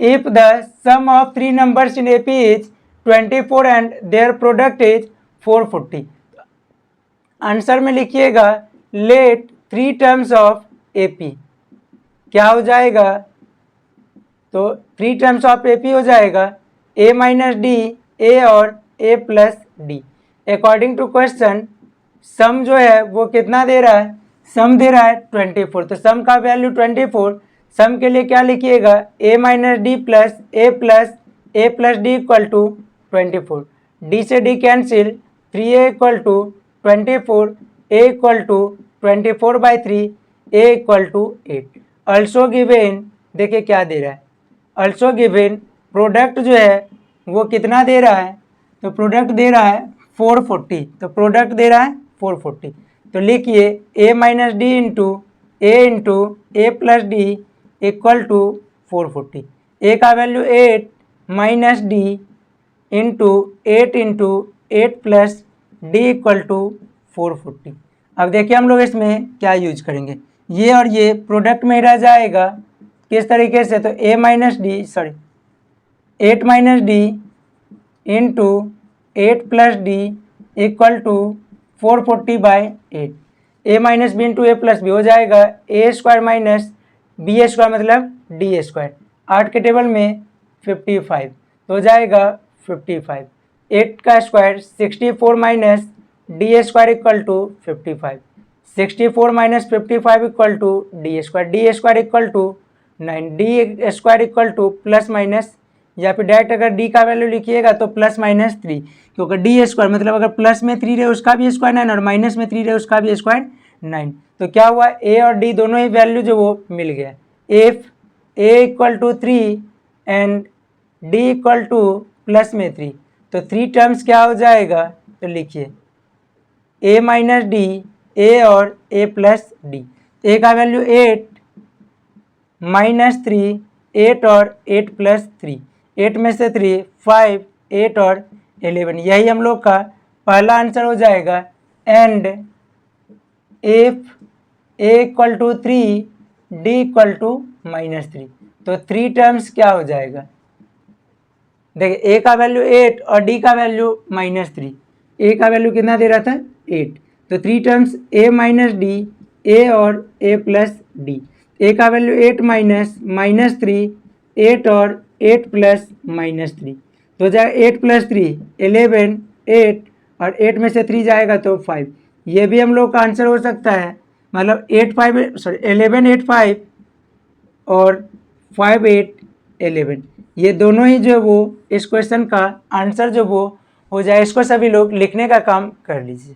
If the sum of 3 numbers in AP is 24 and their product is 440। Answer में लिखिएगा late 3 terms of AP। क्या हो जाएगा? तो 3 टर्म्स ऑफ AP हो जाएगा A माइनस डी, A और A plus D. According to question sum जो है वो कितना दे रहा है? सम दे रहा है 24, तो सम का वैल्यू 24। सम के लिए क्या लिखिएगा? A minus D plus A plus D equal to 24। D से D cancel, 3A equal to 24, A equal to 24/3, A equal to 8। Also given, देखिए क्या दे रहा है, अल्सो गिवेन प्रोडक्ट जो है वो कितना दे रहा है? तो प्रोडक्ट दे रहा है 440, तो प्रोडक्ट दे रहा है 440। तो लिखिए A minus D into A plus D equal to 440। A का value 8 minus D into 8 plus D equal to 440। अब देखिए हम लोग इसमें क्या यूज करेंगे, ये और ये प्रोडक्ट में रह जाएगा किस तरीके से? तो 8 minus D into 8 plus D equal to 440/8। A minus B into A plus B हो जाएगा A² माइनस B² मतलब D²। 8 के टेबल में 55 तो हो जाएगा 55। 8 का square 64 minus D² equal to 55। 64 minus 55 equal to D² equal to 9। D² equal to plus minus, या फिर डायरेक्ट अगर D का वैल्यू लिखिएगा तो प्लस माइनस 3, क्योंकि D² मतलब अगर प्लस में 3 रहे उसका भी स्क्वायर 9 और माइनस में 3 रहे उसका भी स्क्वायर 9। तो क्या हुआ? A और D दोनों ही वैल्यू जो वो मिल गया। If A equal to 3 and D equal to plus में 3, तो 3 टर्म्स क्या हो जाएगा? तो लिखिए A माइनस डी, A और A प्लस डी। A का वैल्यू 8 माइनस 3, 8 और 8 प्लस 3, 8 में से 3 5, 8 और 11, यही हम लोग का पहला आंसर हो जाएगा। And if A equal to 3, D equal to -3, तो 3 टर्म्स क्या हो जाएगा? देखिए A का वैल्यू 8 और D का वैल्यू -3। A का वैल्यू कितना दे रहा था? 8, तो 3 terms A minus D, A और A प्लस डी। A का वैल्यू 8 माइनस -3, 8 और 8 प्लस -3, तो हो जाएगा 8 प्लस 3 11, 8 और 8 में से 3 जाएगा तो 5। ये भी हम लोग का आंसर हो सकता है, मतलब 11 8 5 और 5 8 11, ये दोनों ही जो वो इस क्वेश्चन का आंसर जो वो हो जाए। इसको सभी लोग लिखने का काम कर लीजिए।